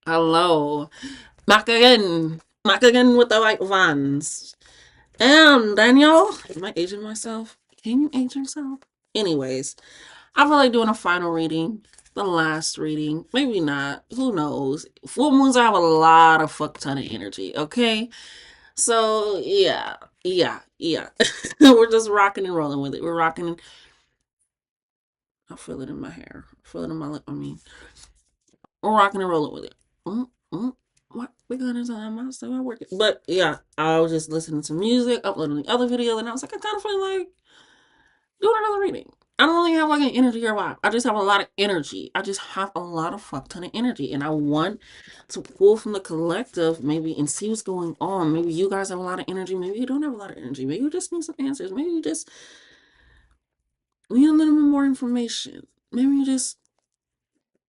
Hello. Back again. Back again with the white vans. And Daniel, am I aging myself? Can you age yourself? Anyways, I feel like doing a final reading. The last reading. Maybe not. Who knows? Full moons have a lot of fuck ton of energy, okay? So yeah. We're just rocking and rolling with it. We're rocking. I feel it in my hair. I feel it in my lip. We're rocking and rolling with it. Mm, mm. What we got into that monster? I work. But yeah, I was just listening to music, uploading the other video, and I was like, I kind of feel like doing another reading. I don't really have like an energy or vibe. I just have a lot of energy. I just have a lot of fuck ton of energy, and I want to pull from the collective maybe and see what's going on. Maybe you guys have a lot of energy. Maybe you don't have a lot of energy. Maybe you just need some answers. Maybe you just need a little bit more information. Maybe you just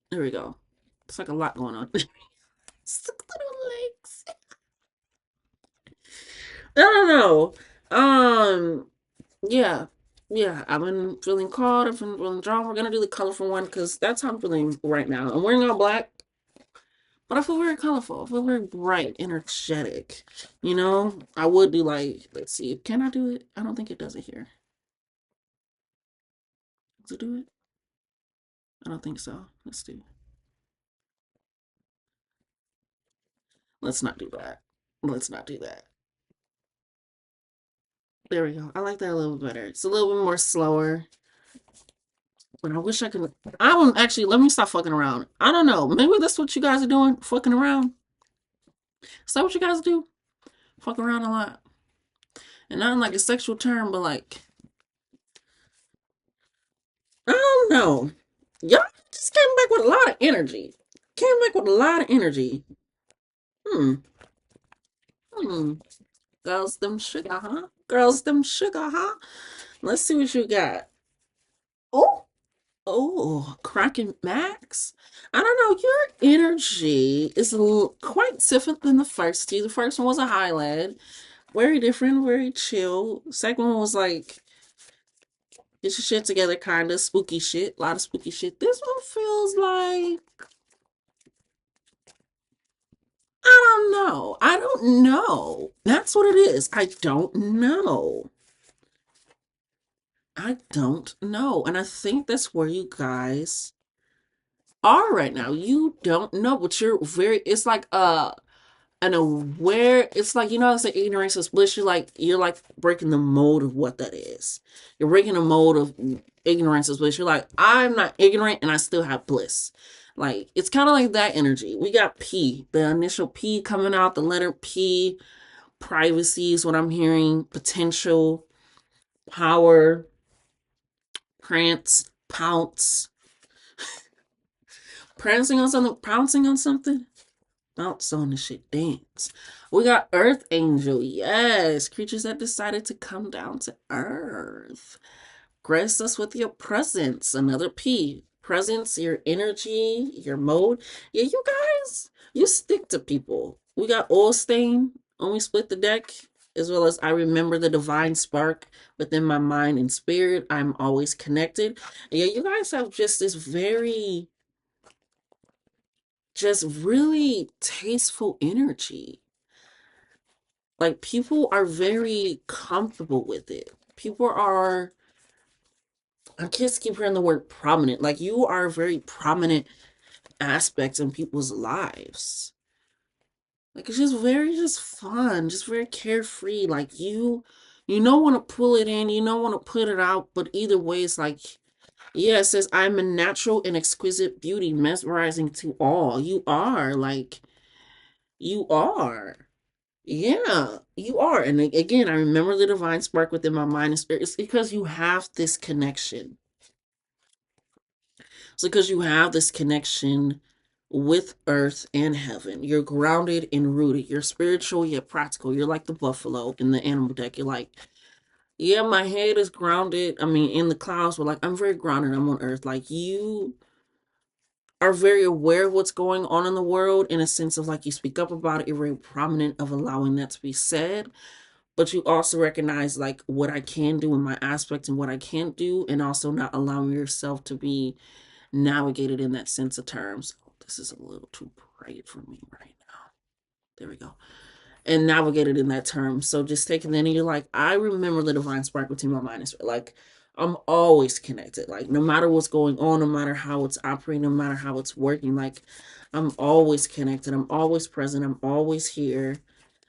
there we go. It's like a lot going on. It's like little legs. I don't know. Yeah, yeah. I've been feeling called. I've been feeling drawn. We're gonna do the colorful one because that's how I'm feeling right now. I'm wearing all black, but I feel very colorful. I feel very bright, energetic. I would do like, let's see, can I do it? I don't think it does it here. Does it do it? I don't think so. Let's do. Let's not do that. Let's not do that. There we go. I like that a little better. It's a little bit more slower. But I wish I could. I don't actually. Let me stop fucking around. I don't know. Maybe that's what you guys are doing. Fucking around. Is that what you guys do? Fuck around a lot. And not in like a sexual term, but like, I don't know. Y'all just came back with a lot of energy. Came back with a lot of energy. Hmm. Hmm. Girls, them sugar, huh? Girls, them sugar, huh? Let's see what you got. Oh. Oh, Kraken Max. I don't know. Your energy is quite different than the first two. The first one was a highlight. Very different, very chill. Second one was like, get your shit together, kind of spooky shit. A lot of spooky shit. This one feels like, I don't know. I don't know. That's what it is. I don't know. I don't know. And I think that's where you guys are right now. You don't know, but you're it's like, an aware, it's like, it's like ignorance is bliss. You're like breaking the mold of what that is. You're breaking the mold of ignorance is bliss. You're like, I'm not ignorant and I still have bliss. Like, it's kind of like that energy. We got P, the initial P coming out, the letter P. Privacy is what I'm hearing. Potential, power, prance, pounce, prancing on something, pouncing on something. Bounce on the shit, dance. We got Earth Angel. Yes, creatures that decided to come down to Earth. Grace us with your presence. Another P. Presence, your energy, your mode. Yeah, you guys, you stick to people. We got Oil Stain. Only split the deck. As well as I remember the divine spark within my mind and spirit. I'm always connected. Yeah, you guys have just this very, just really tasteful energy. Like, people are very comfortable with it. People are, I just keep hearing the word prominent. Like, you are very prominent aspects in people's lives. Like, it's just fun, just very carefree. Like, you don't want to pull it in, you don't want to put it out, but either way, it's like, yeah, it says, I'm a natural and exquisite beauty, mesmerizing to all. You are, like, you are. Yeah, you are. And again, I remember the divine spark within my mind and spirit. It's because you have this connection. It's because you have this connection with earth and heaven. You're grounded and rooted. You're spiritual yet practical. You're like the buffalo in the animal deck. You're like, yeah, my head is grounded. I mean, in the clouds, but like, I'm very grounded. I'm on earth. Like, you are very aware of what's going on in the world in a sense of like, you speak up about it. You're very prominent of allowing that to be said, but you also recognize like what I can do in my aspect and what I can't do, and also not allowing yourself to be navigated in that sense of terms. this is a little too bright for me right now. There we go. And navigated in that term. So just taking in, and you're like, I remember the divine spark between my mind and like I'm always connected. Like no matter what's going on, no matter how it's operating, no matter how it's working, like I'm always connected. I'm always present. I'm always here.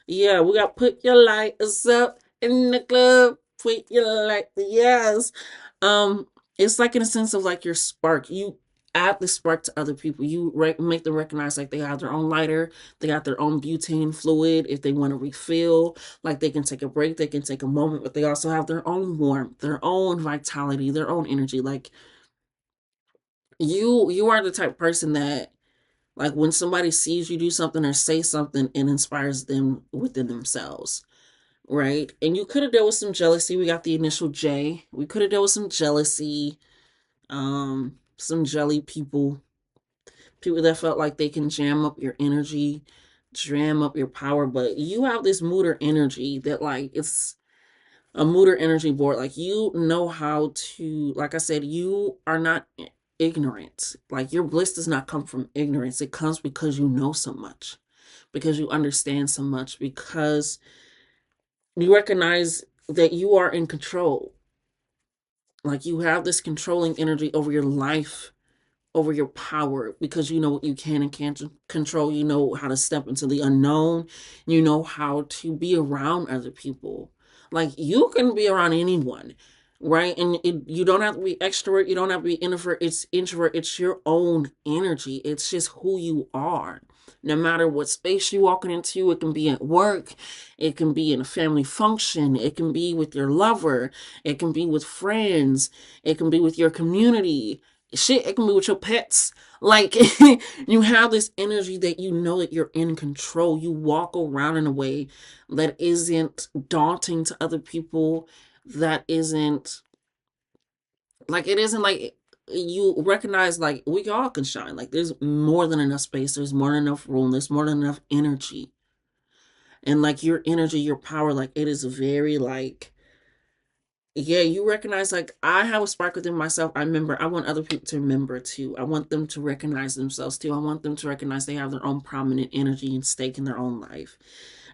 Yeah, we got put your lights up in the club. Put your light. Yes. Um, it's like in a sense of like your spark. You add the spark to other people. You make them recognize like they have their own lighter. They got their own butane fluid. If they want to refill, like they can take a break. They can take a moment, but they also have their own warmth, their own vitality, their own energy. Like you are the type of person that like when somebody sees you do something or say something, it inspires them within themselves, right? And you could have dealt with some jealousy. We got the initial J. We could have dealt with some jealousy, some jelly people, people that felt like they can jam up your energy, jam up your power. But you have this mooder energy that like it's a mooder energy board. Like you know how to, like I said, you are not ignorant. Like your bliss does not come from ignorance. It comes because you know so much, because you understand so much, because you recognize that you are in control. Like you have this controlling energy over your life, over your power, because you know what you can and can't control. You know how to step into the unknown. You know how to be around other people. Like you can be around anyone, right? And you don't have to be extrovert. You don't have to be introvert. It's introvert. It's your own energy. It's just who you are. No matter what space you're walking into, it can be at work, it can be in a family function, it can be with your lover, it can be with friends, it can be with your community. Shit, it can be with your pets. Like you have this energy that you know that you're in control. You walk around in a way that isn't daunting to other people, that isn't like it isn't like you recognize like we all can shine. Like there's more than enough space, there's more than enough room, there's more than enough energy. And like your energy, your power, like it is very like yeah, you recognize like I have a spark within myself. I remember I want other people to remember too. I want them to recognize themselves too. I want them to recognize they have their own prominent energy and stake in their own life.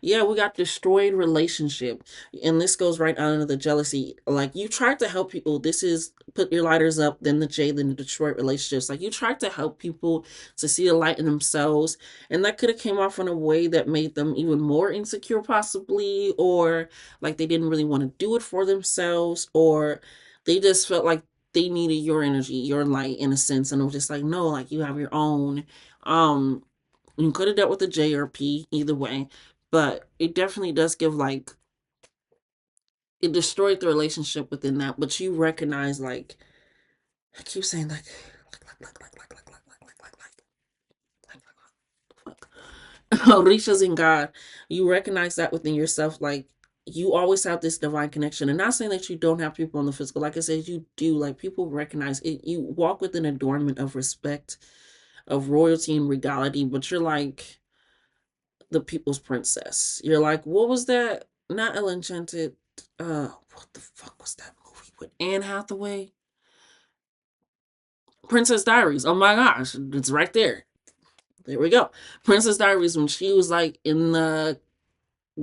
Yeah, we got destroyed relationship. And this goes right under the jealousy. Like you tried to help people. This is put your lighters up, then the J, then the destroyed relationships. Like you tried to help people to see the light in themselves. And that could have came off in a way that made them even more insecure possibly, or like they didn't really want to do it for themselves, or they just felt like they needed your energy, your light in a sense. And it was just like, no, like you have your own. Um, you could have dealt with the J or P either way, but it definitely does give like it destroyed the relationship within that. But you recognize like I keep saying Orishas in God, you recognize that within yourself, like you always have this divine connection. And not saying that you don't have people in the physical, like I said, you do. Like people recognize it. You walk with an adornment of respect, of royalty and regality, but you're like the people's princess. You're like, what was that? Not El Enchanted. What the fuck was that movie with Anne Hathaway? Princess Diaries. Oh my gosh, it's right there. There we go. Princess Diaries, when she was like in the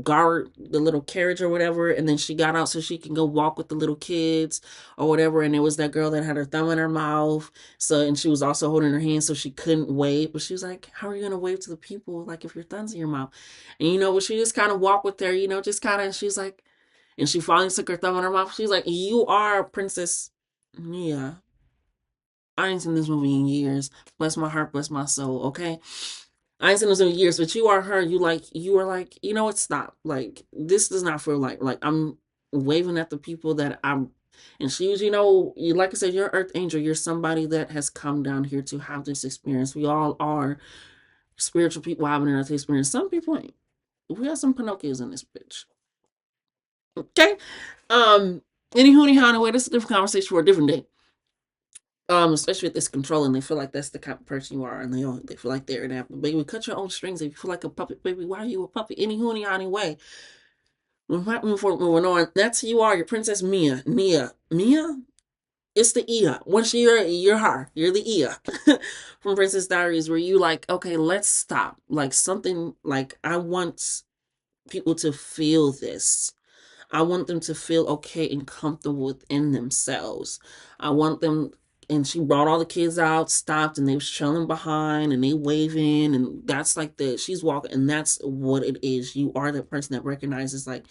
guard, the little carriage or whatever, and then she got out so she can go walk with the little kids or whatever, and it was that girl that had her thumb in her mouth, so, and she was also holding her hand so she couldn't wave, but she was like, how are you gonna wave to the people like if your thumb's in your mouth? And but she just kind of walked with her, just kind of, she's like, and she finally took her thumb in her mouth. She's like, you are Princess Mia. I ain't seen this movie in years. Bless my heart, bless my soul, okay? I ain't seen this in years, but you are her. You are like, what? Stop. Like, this does not feel like I'm waving at the people that I'm. And she was, like I said, you're Earth Angel. You're somebody that has come down here to have this experience. We all are spiritual people having an Earth experience. Some people ain't. We got some Pinocchios in this bitch. Okay? Any hoonie honey way, this is a different conversation for a different day. Especially with this control, and they feel like that's the kind of person you are, and they feel like they're an apple. Baby, cut your own strings. If you feel like a puppet, baby, why are you a puppet? Any hoony way. Before moving on, that's who you are. Your Princess Mia. Mia. It's the Ia. Once you're her. You're the Ia from Princess Diaries, where you like, okay, let's stop. Like something like I want people to feel this. I want them to feel okay and comfortable within themselves. I want them, and she brought all the kids out, stopped, and they was trailing behind, and they waving, and that's like she's walking, and that's what it is. You are the person that recognizes, like,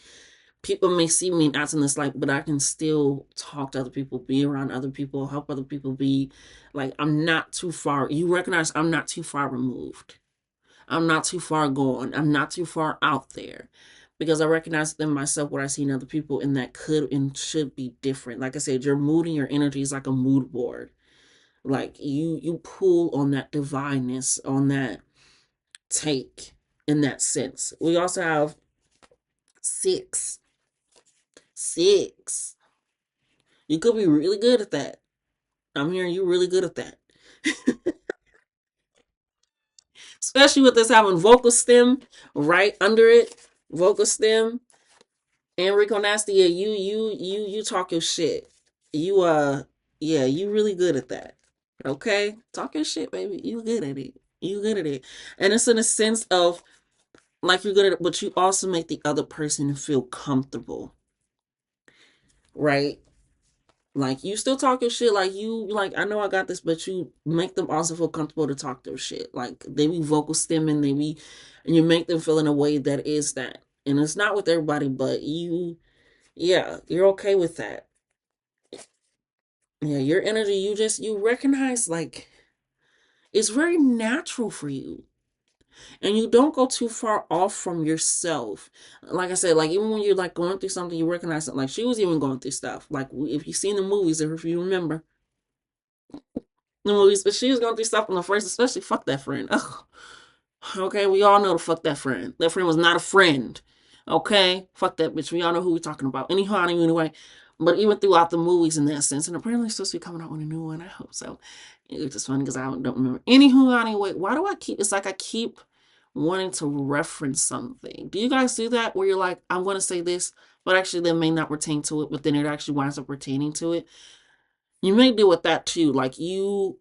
people may see me and act in this light, but I can still talk to other people, be around other people, help other people be, like, I'm not too far. You recognize I'm not too far removed. I'm not too far gone. I'm not too far out there, because I recognize within myself what I see in other people, and that could and should be different. Like I said, your mood and your energy is like a mood board. Like you pull on that divineness, on that take, in that sense. We also have six. Six. You could be really good at that. I'm hearing you really good at that. Especially with this having vocal stem right under it. Vocal stem. Enrico Nasty, yeah, you talk your shit. You yeah, you really good at that. Okay? Talk your shit, baby. You good at it. You good at it. And it's in a sense of like you're good at it, but you also make the other person feel comfortable. Right? Like you still talk your shit, like you like I know I got this, but you make them also feel comfortable to talk their shit. Like they be vocal stemming, they be, and you make them feel in a way that is that. And it's not with everybody, but you, yeah, you're okay with that. Yeah, your energy, you recognize, like, it's very natural for you. And you don't go too far off from yourself. Like I said, like even when you're like going through something, you recognize it. Like she was even going through stuff. Like if you've seen the movies, or if you remember the movies, but she was going through stuff in the first, especially fuck that friend. Ugh. Okay, we all know to fuck that friend. That friend was not a friend. Okay, fuck that bitch. We all know who we're talking about. Anyhow, anyway. But even throughout the movies, in that sense, and apparently it's supposed to be coming out with a new one. I hope so. It's just funny because I don't remember. Anywho, anyway, why do I keep? It's like I keep wanting to reference something. Do you guys do that where you're like, I'm going to say this, but actually that may not pertain to it, but then it actually winds up pertaining to it? You may deal with that too. Like you,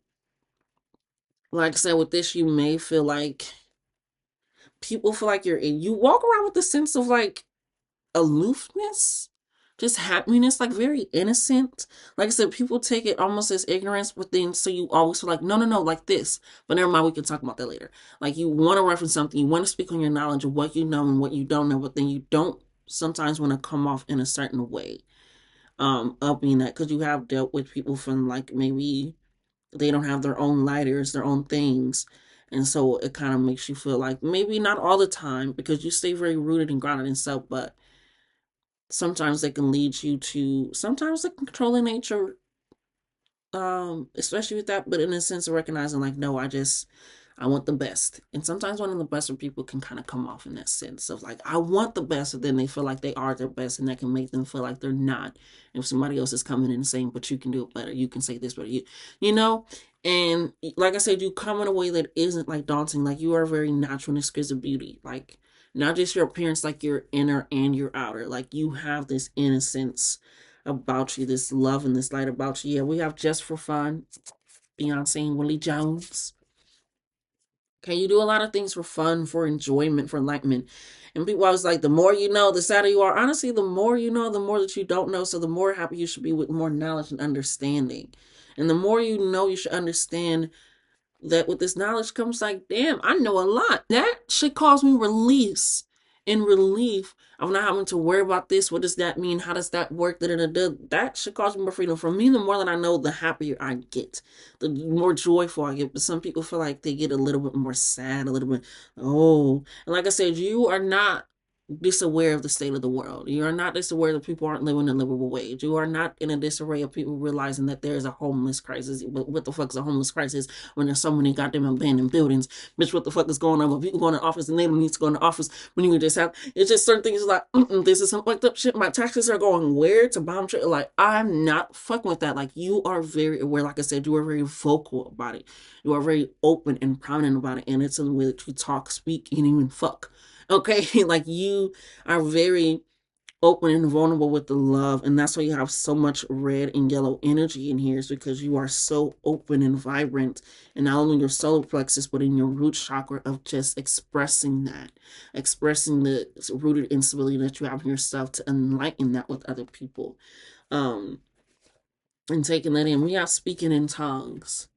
like I said, with this, you may feel like people feel like you walk around with a sense of like aloofness, just happiness, like very innocent. Like I said, people take it almost as ignorance, but then so you always feel like, no, no, no, like this. But never mind, we can talk about that later. Like you want to reference something, you want to speak on your knowledge of what you know and what you don't know, but then you don't sometimes want to come off in a certain way. Of being that, because you have dealt with people from like maybe they don't have their own lighters, their own things. And so it kind of makes you feel like maybe not all the time, because you stay very rooted and grounded in self, but sometimes they can lead you to sometimes the controlling nature, especially with that, but in a sense of recognizing like, no, I want the best. And sometimes wanting the best for people can kind of come off in that sense of like, I want the best, and then they feel like they are their best, and that can make them feel like they're not. If somebody else is coming in and saying, but you can do it better, you can say this better, you know? And like I said, you come in a way that isn't like daunting. Like you are very natural and exquisite beauty. Like not just your appearance, like your inner and your outer. Like you have this innocence about you, this love and this light about you. Yeah, we have Just for Fun, Beyonce and Willie Jones. Okay, you do a lot of things for fun, for enjoyment, for enlightenment. And people always like, the more you know, the sadder you are. Honestly, the more you know, the more that you don't know. So the more happy you should be with more knowledge and understanding. And the more you know, you should understand that with this knowledge comes like, damn, I know a lot. That should cause me release and relief of not having to worry about this. What does that mean? How does that work? That should cause me more freedom. For me, the more that I know, the happier I get, the more joyful I get. But some people feel like they get a little bit more sad, a little bit, oh. And like I said, you are not disaware of the state of the world. You are not disaware that people aren't living a livable wage. You are not in a disarray of people realizing that there is a homeless crisis. But what the fuck is a homeless crisis when there's so many goddamn abandoned buildings? Bitch, what the fuck is going on? When people go in the office and they don't need to go in the office, when you just have, it's just certain things like, this is some fucked up shit. My taxes are going where to bomb trade. Like, I'm not fucking with that. Like, you are very aware. Like I said, you are very vocal about it. You are very open and prominent about it. And it's in the way that you talk, speak, and even fuck. Okay, like you are very open and vulnerable with the love. And that's why you have so much red and yellow energy in here, is because you are so open and vibrant. And not only your solar plexus, but in your root chakra of just expressing that, expressing the rooted instability that you have in yourself to enlighten that with other people. Um, and taking that in. We have speaking in tongues.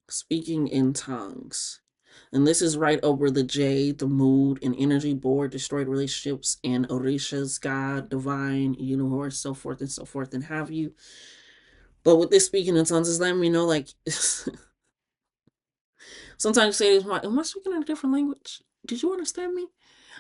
Speaking in tongues. And this is right over the jade, the mood, and energy board, destroyed relationships, and Orishas, God, divine, universe, so forth, and have you. But with this speaking in tongues, is letting me know, like, sometimes you say, am I speaking in a different language? Did you understand me?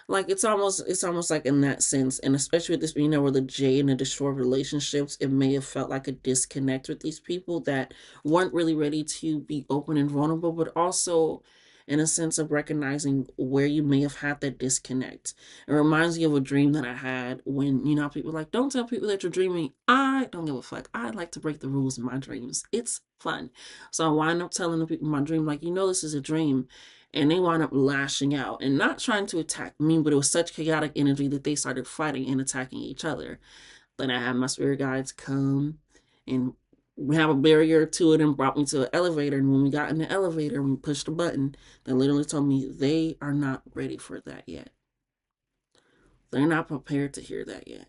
Like it's almost like in that sense, and especially with this being over the J and the destroyed relationships, it may have felt like a disconnect with these people that weren't really ready to be open and vulnerable, but also in a sense of recognizing where you may have had that disconnect. It reminds me of a dream that I had when, people are like, don't tell people that you're dreaming. I don't give a fuck. I like to break the rules in my dreams. It's fun. So I wind up telling the people in my dream, like, this is a dream, and they wound up lashing out and not trying to attack me, but it was such chaotic energy that they started fighting and attacking each other. Then I had my spirit guides come and we have a barrier to it and brought me to an elevator. And when we got in the elevator, we pushed a button that literally told me they are not ready for that yet. They're not prepared to hear that yet.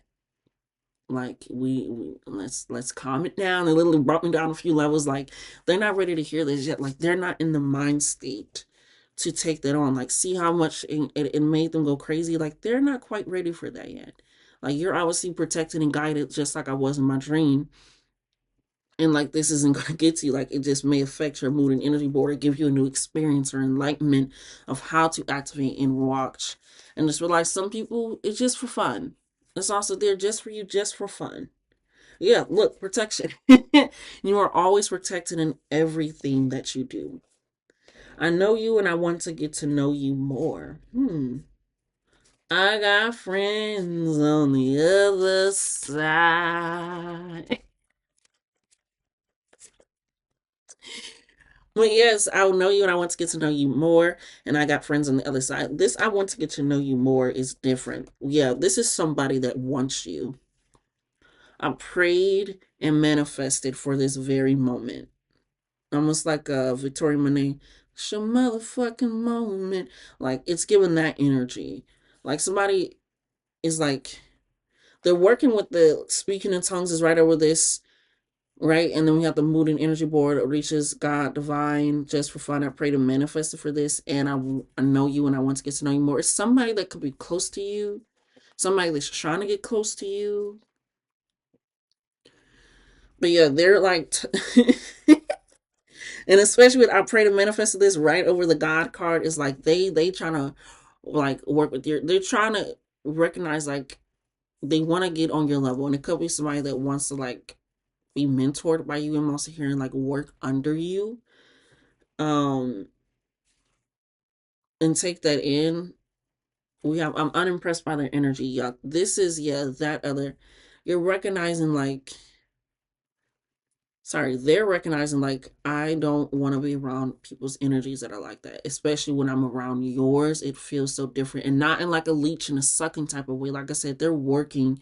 Like we let's calm it down. They literally brought me down a few levels. Like they're not ready to hear this yet. Like they're not in the mind state to take that on. Like see how much it made them go crazy. Like they're not quite ready for that yet. Like you're obviously protected and guided just like I was in my dream. And like this isn't gonna get to you. Like it just may affect your mood and energy board or give you a new experience or enlightenment of how to activate and watch. And just realize some people it's just for fun. It's also there just for you, just for fun. Yeah, look, protection. You are always protected in everything that you do. I know you and I want to get to know you more. I got friends on the other side. But yes, I know you and I want to get to know you more. And I got friends on the other side. This I want to get to know you more is different. Yeah, this is somebody that wants you. I prayed and manifested for this very moment. Almost like Victoria Monet, it's your motherfucking moment. Like it's giving that energy. Like somebody is like they're working with the speaking in tongues is right over this, right? And then we have the mood and energy board, reaches God, divine, just for fun. I pray to manifest it for this, and I know you, and I want to get to know you more. It's somebody that could be close to you, somebody that's trying to get close to you. But yeah, they're like. And especially with I pray to manifest this right over the God card is like they trying to like work with your they're trying to recognize like they want to get on your level, and it could be somebody that wants to like be mentored by you and wants to hear and like work under you, um and take that in. I'm unimpressed by their energy. Yeah, this is that other you're recognizing like sorry, they're recognizing like I don't want to be around people's energies that are like that, especially when I'm around yours. It feels so different, and not in like a leech and a sucking type of way. Like I said, they're working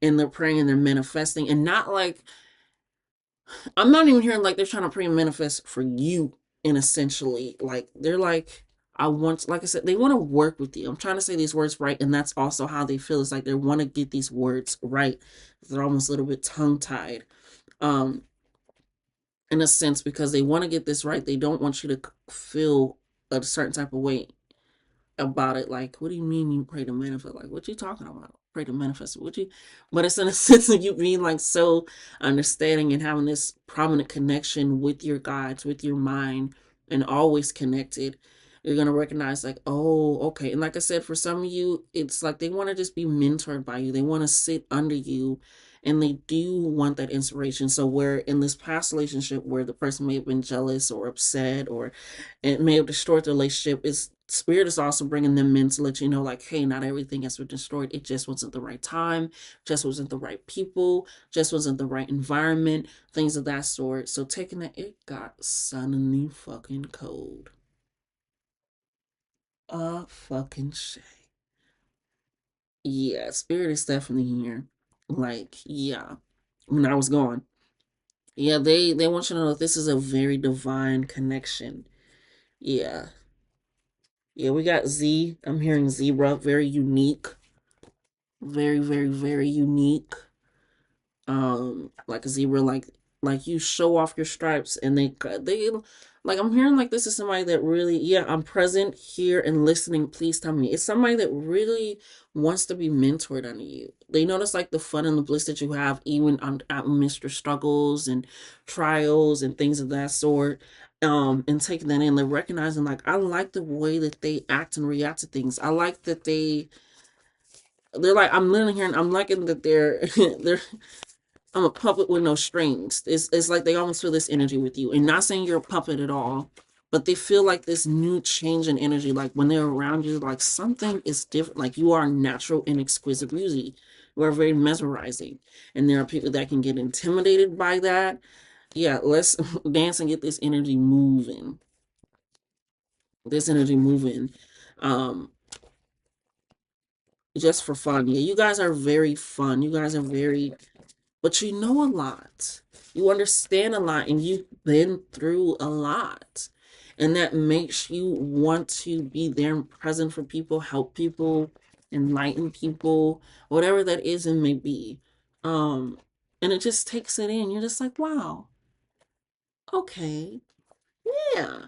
and they're praying and they're manifesting, and not like I'm not even hearing like they're trying to pray and manifest for you. And essentially, like they're like I want, like I said, they want to work with you. I'm trying to say these words right, and that's also how they feel. It's like they want to get these words right. They're almost a little bit tongue tied. Um, in a sense because they want to get this right. They don't want you to feel a certain type of way about it. Like, what do you mean you pray to manifest? Like, what you talking about? Pray to manifest? What you? But it's in a sense of you being like so understanding and having this prominent connection with your guides, with your mind, and always connected. You're gonna recognize like, oh, okay. And like I said, for some of you, it's like they want to just be mentored by you. They want to sit under you, and they do want that inspiration. So where in this past relationship where the person may have been jealous or upset or it may have destroyed the relationship, is spirit is also bringing them in to let you know like, hey, not everything has been destroyed. It just wasn't the right time, just wasn't the right people, just wasn't the right environment, things of that sort. So taking that, it got suddenly fucking cold. A fucking shade. Yeah, spirit is definitely here. Like, yeah. When I was gone. Yeah, they want you to know that this is a very divine connection. Yeah. Yeah, we got Z. I'm hearing zebra, very unique. Very, very, very unique. Like a zebra, like you show off your stripes, and they like, I'm hearing like this is somebody that really, yeah, I'm present here and listening, please tell me. It's somebody that really wants to be mentored under you. They notice like the fun and the bliss that you have even amidst your struggles and trials and things of that sort. And taking that in, they're recognizing like, I like the way that they act and react to things. I like that they're like, I'm literally hearing, I'm liking that they're they're I'm a puppet with no strings. It's like they almost feel this energy with you. And not saying you're a puppet at all, but they feel like this new change in energy. Like when they're around you, like something is different. Like you are natural and exquisite beauty. You are very mesmerizing. And there are people that can get intimidated by that. Yeah, let's dance and get this energy moving. This energy moving. Um, just for fun. Yeah, you guys are very fun. You guys are very, but you know a lot. You understand a lot and you've been through a lot. And that makes you want to be there and present for people, help people, enlighten people, whatever that is and may be. Um, and it just takes it in. You're just like, wow, okay, yeah.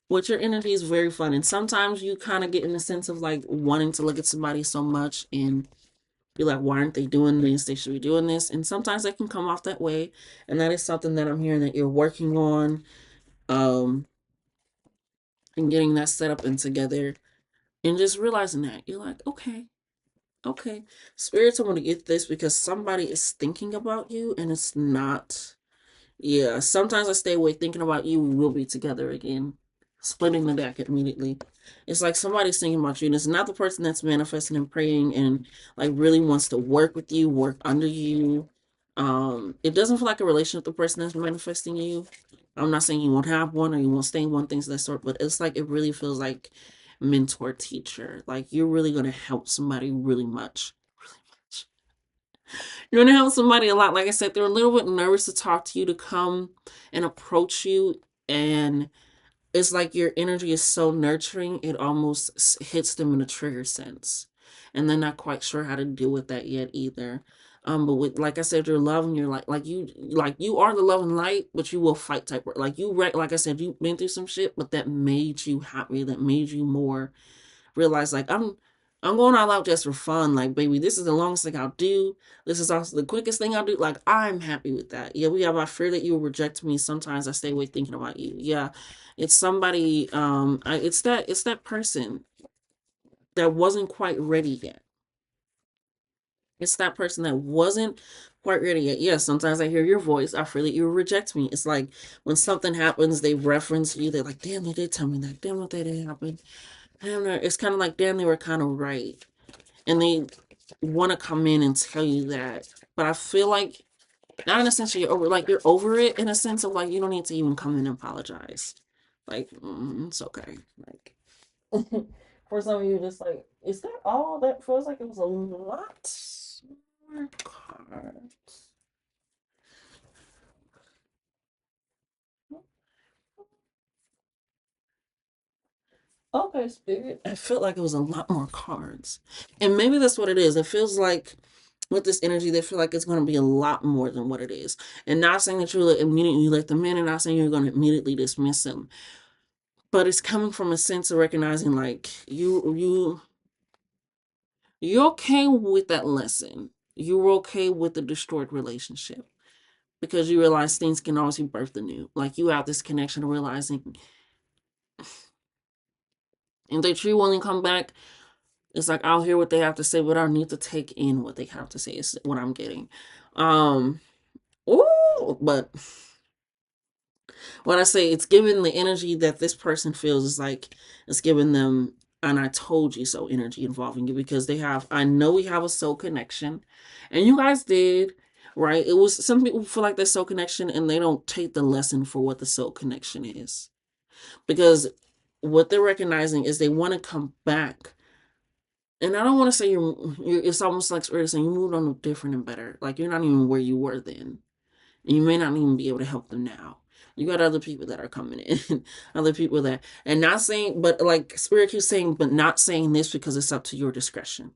What your energy is very fun. And sometimes you kind of get in the sense of like wanting to look at somebody so much and be like, why aren't they doing this? They should be doing this. And sometimes they can come off that way. And that is something that I'm hearing that you're working on, um, and getting that set up and together. And just realizing that. You're like, okay, okay. Spirits, I want to get this because somebody is thinking about you and it's not. Yeah, sometimes I stay away thinking about you. We will be together again. Splitting the deck immediately. It's like somebody's thinking about you, and it's not the person that's manifesting and praying and like really wants to work with you, work under you. It doesn't feel like a relationship with the person that's manifesting you. I'm not saying you won't have one or you won't stay in one, things of that sort, but it's like it really feels like mentor teacher. Like you're really gonna help somebody really much. Really much. You're gonna help somebody a lot. Like I said, they're a little bit nervous to talk to you, to come and approach you, and it's like your energy is so nurturing, it almost hits them in a trigger sense, and they're not quite sure how to deal with that yet either. But with, like I said, your love and your like you are the love and light, but you will fight type work. Like like I said, you've been through some shit, but that made you happy. That made you more realize like I'm going all out just for fun. Like, baby, this is the longest thing I'll do. This is also the quickest thing I'll do. Like, I'm happy with that. Yeah, we have I fear that you will reject me. Sometimes I stay awake thinking about you. Yeah. It's somebody, it's that person that wasn't quite ready yet. It's that person that wasn't quite ready yet. Yes, sometimes I hear your voice. I feel that you reject me. It's like when something happens, they reference you. They're like, damn, they did tell me that. Damn, what that did happen. I don't know. It's kind of like, damn, they were kind of right. And they want to come in and tell you that. But I feel like, not in a sense you're over, like you're over it in a sense of like, you don't need to even come in and apologize. Like, it's okay. Like, for some of you, just like, is that all? That feels like it was a lot more cards. Okay, Spirit. I felt like it was a lot more cards. And maybe that's what it is. It feels like with this energy, they feel like it's going to be a lot more than what it is. And not saying that you immediately let them in, and not saying you're going to immediately dismiss them. But it's coming from a sense of recognizing like you're okay with that lesson. You're okay with the destroyed relationship because you realize things can always be birthed anew. Like you have this connection of realizing if they truly want to come back, it's like I'll hear what they have to say, but I need to take in what they have to say is what I'm getting. Um but when I say it's giving the energy that this person feels is like it's giving them and I told you so energy involving you because they have I know we have a soul connection and you guys did, right? It was some people feel like there's soul connection and they don't take the lesson for what the soul connection is. Because what they're recognizing is they want to come back And I don't want to say you're. It's almost like Spirit is saying you moved on to different and better. Like you're not even where you were then, and you may not even be able to help them now. You got other people that are coming in, other people that, and not saying, but like Spirit keeps saying, but not saying this because it's up to your discretion.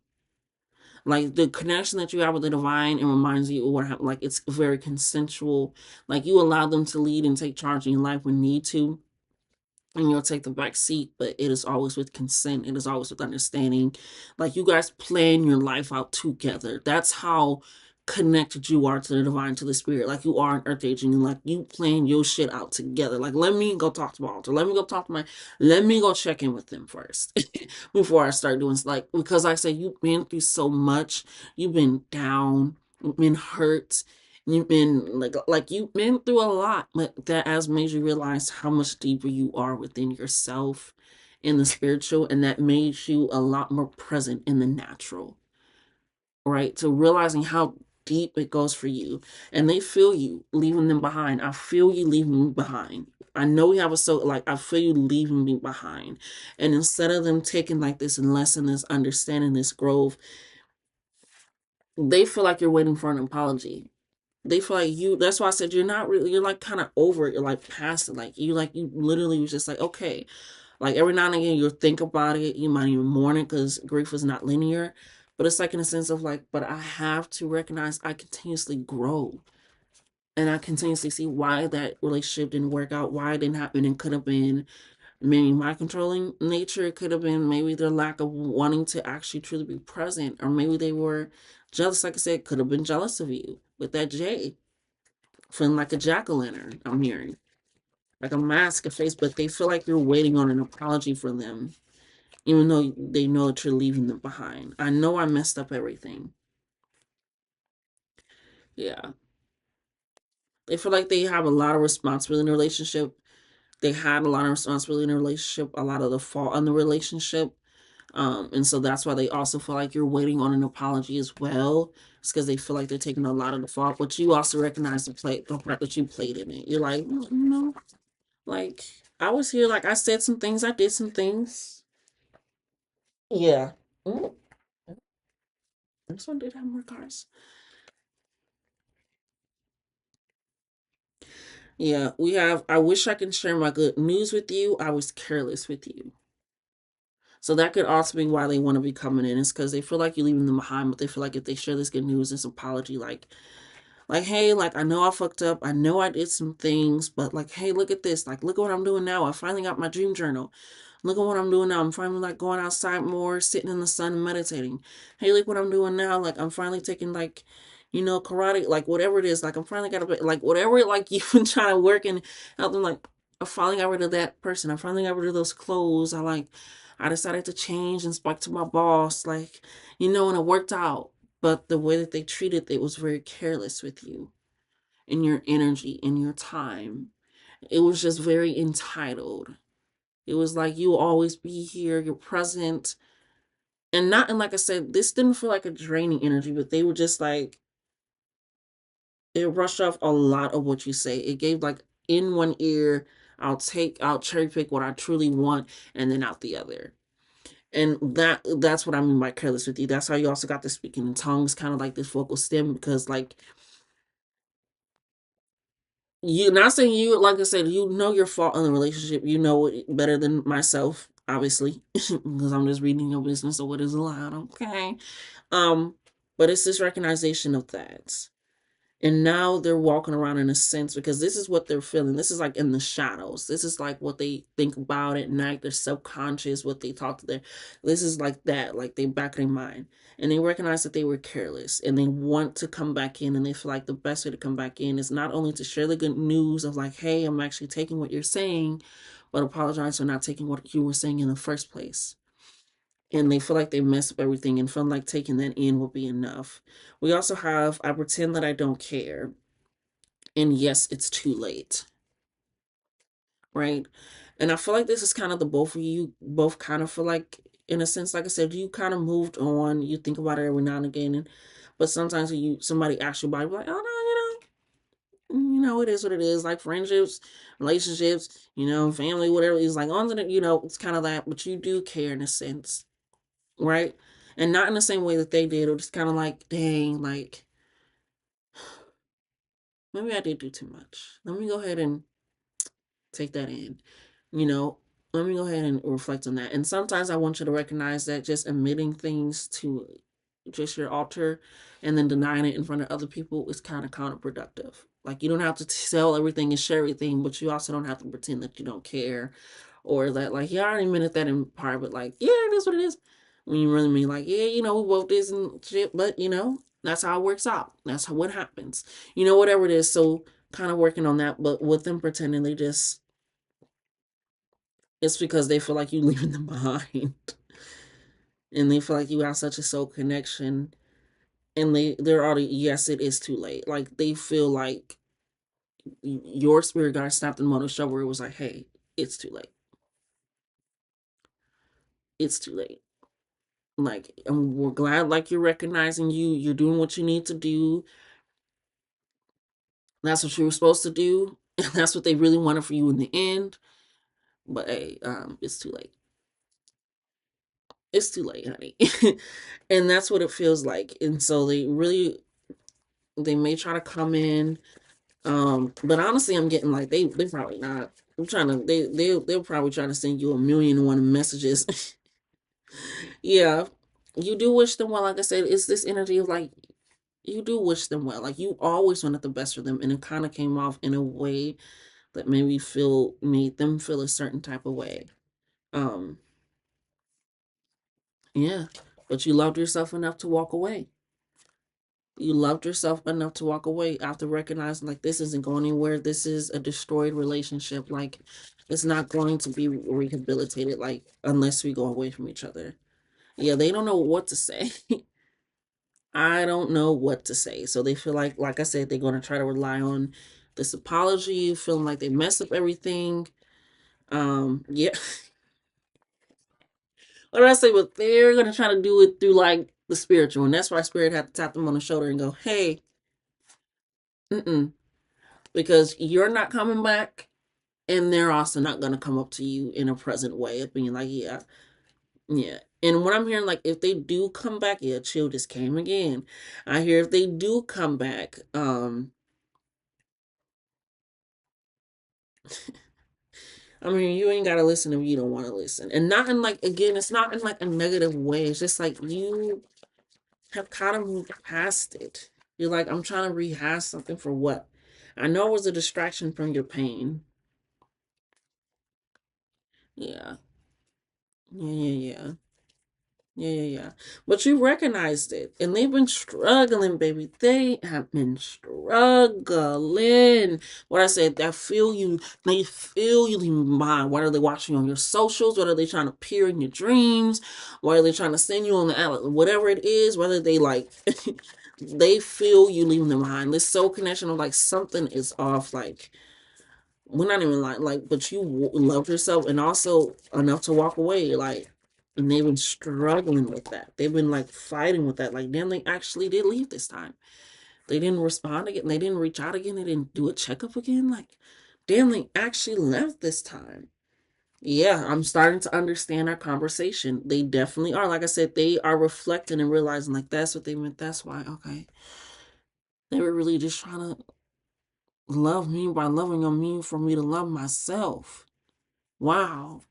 Like the connection that you have with the divine, it reminds you of what happened. Like it's very consensual. Like you allow them to lead and take charge in your life when need to, and you'll take the back seat, but it is always with consent. It is always with understanding. Like you guys plan your life out together. That's how connected you are to the divine, to the spirit. Like you are an earth agent, and like you plan your shit out together. Like let me go talk to Walter. Let me go talk to my. Let me go check in with them first before I start doing like because like I say you've been through so much. You've been down. You've been hurt. You've been like you've been through a lot, but that has made you realize how much deeper you are within yourself in the spiritual, and that made you a lot more present in the natural, right? So realizing how deep it goes for you, and they feel you leaving them behind. I feel you leaving me behind. I know we have a so like I feel you leaving me behind, and instead of them taking like this lesson, this understanding, this growth, they feel like you're waiting for an apology. They feel like you, that's why I said you're not really, you're like kind of over it, you're like past it, like you literally was just like okay, like every now and again you'll think about it, you might even mourn it because grief is not linear, but it's like in a sense of like, but I have to recognize I continuously grow, and I continuously see why that relationship didn't work out, why it didn't happen, and could have been maybe my controlling nature, it could have been maybe their lack of wanting to actually truly be present, or maybe they were jealous, like I said, could have been jealous of you with that J, feeling like a jack-o'-lantern, I'm hearing. Like a mask, a face, but they feel like you're waiting on an apology for them, even though they know that you're leaving them behind. I know I messed up everything. Yeah. They feel like they have a lot of responsibility in the relationship. They had a lot of responsibility in the relationship, a lot of the fault in the relationship. And so that's why they also feel like you're waiting on an apology as well. It's because they feel like they're taking a lot of the fault, but you also recognize the part that you played in it. You're like, no, like I was here, like I said some things, I did some things. Yeah. Mm, this one did have more cars. Yeah, we have. I wish I can share my good news with you. I was careless with you. So that could also be why they want to be coming in. It's because they feel like you're leaving them behind, but they feel like if they share this good news, this apology, like, hey, like I know I fucked up. I know I did some things, but like, hey, look at this. Like, look at what I'm doing now. I finally got my dream journal. Look at what I'm doing now. I'm finally like going outside more, sitting in the sun and meditating. Hey, look what I'm doing now. Like I'm finally taking like, karate, like whatever it is. Like I'm finally got a like whatever like you've been trying to work and help them. Like I finally got rid of that person. I finally got rid of those clothes. I decided to change and spoke to my boss. Like, and it worked out. But the way that they treated it was very careless with you and your energy and your time. It was just very entitled. It was like you will always be here, you're present. And not, and like I said, this didn't feel like a draining energy, but they were just like, it rushed off a lot of what you say. It gave like in one ear, I'll cherry pick what I truly want, and then out the other. And that's what I mean by careless with you. That's how you also got the speaking in tongues, kind of like this vocal stem, because like you, not saying you, like I said, you know your fault in the relationship. You know it better than myself, obviously, because I'm just reading your business or what is allowed. Okay. Um, but it's this recognition of that. And now they're walking around in a sense because this is what they're feeling. This is like in the shadows. This is like what they think about at night. They're subconscious, what they talk to their. This is like that, like they back in their mind. And they recognize that they were careless and they want to come back in. And they feel like the best way to come back in is not only to share the good news of like, hey, I'm actually taking what you're saying, but apologize for not taking what you were saying in the first place. And they feel like they mess up everything and feel like taking that in will be enough. We also have I pretend that I don't care. And yes, it's too late, right? And I feel like this is kind of the both of you both kind of feel like, in a sense, like I said, you kind of moved on. You think about it every now and again, but sometimes when somebody asks you about it, you're like, oh no, it is what it is. Like friendships, relationships, family, whatever. It's like on the, it's kind of that, but you do care in a sense, right? and not in the same way that they did, or just kind of like, dang, like maybe I did do too much. Let me go ahead and take that in. You know, let me go ahead and reflect on that. And sometimes I want you to recognize that just admitting things to just your altar and then denying it in front of other people is kind of counterproductive. Like, you don't have to tell everything and share everything, but you also don't have to pretend that you don't care, or that, like, yeah, I already admitted that in private, like, yeah, it is what it is. When you really mean, like, yeah, we woke this and shit, but that's how it works out. That's what happens. Whatever it is. So kind of working on that, but with them pretending they just, it's because they feel like you leaving them behind. And they feel like you have such a soul connection. And they're already, yes, it is too late. Like, they feel like your spirit guide snapped them on the shoulder. It was like, hey, it's too late. It's too late. Like, and we're glad, like, you're recognizing you're doing what you need to do. That's what you were supposed to do. And that's what they really wanted for you in the end. But hey, it's too late. It's too late, honey. And that's what it feels like. And so they may try to come in. But honestly, I'm getting like they probably not. I'm trying to they'll probably try to send you 1,000,001 messages. Yeah. You do wish them well. Like I said, it's this energy of like, you do wish them well. Like, you always wanted the best for them, and it kind of came off in a way that made them feel a certain type of way. Um, yeah. But you loved yourself enough to walk away. You loved yourself enough to walk away after recognizing, like, this isn't going anywhere. This is a destroyed relationship. Like, it's not going to be rehabilitated, like, unless we go away from each other. Yeah, they don't know what to say. I don't know what to say. So they feel like I said, they're going to try to rely on this apology, feeling like they messed up everything. Yeah. What did I say? But they're going to try to do it through, like, the spiritual. And that's why Spirit had to tap them on the shoulder and go, hey, mm-mm. Because you're not coming back, and they're also not going to come up to you in a present way of being like, yeah, yeah. And what I'm hearing, like, if they do come back, yeah, chill just came again. I hear if they do come back, I mean, you ain't gotta listen if you don't want to listen. And not in, like, again, it's not in like a negative way. It's just like you have kind of moved past it. You're like, I'm trying to rehash something for what? I know it was a distraction from your pain. Yeah. Yeah, yeah, yeah. Yeah, yeah, yeah. But you recognized it. And they've been struggling, baby. They have been struggling. What I said, they feel you in mind. What are they watching on your socials? What are they trying to appear in your dreams? What are they trying to send you on the outlet? Whatever it is, whether they like they feel you leaving them behind. This soul connection of like something is off, like we're not even like, but you love yourself and also enough to walk away, like, and they've been struggling with that. They've been like fighting with that. Like, damn, they actually did leave this time. They didn't respond again. They didn't reach out again. They didn't do a checkup again. Like, damn, they actually left this time. Yeah, I'm starting to understand our conversation. They definitely are. Like I said, they are reflecting and realizing, like, that's what they meant. That's why. Okay, they were really just trying to love me by loving on me for me to love myself. Wow.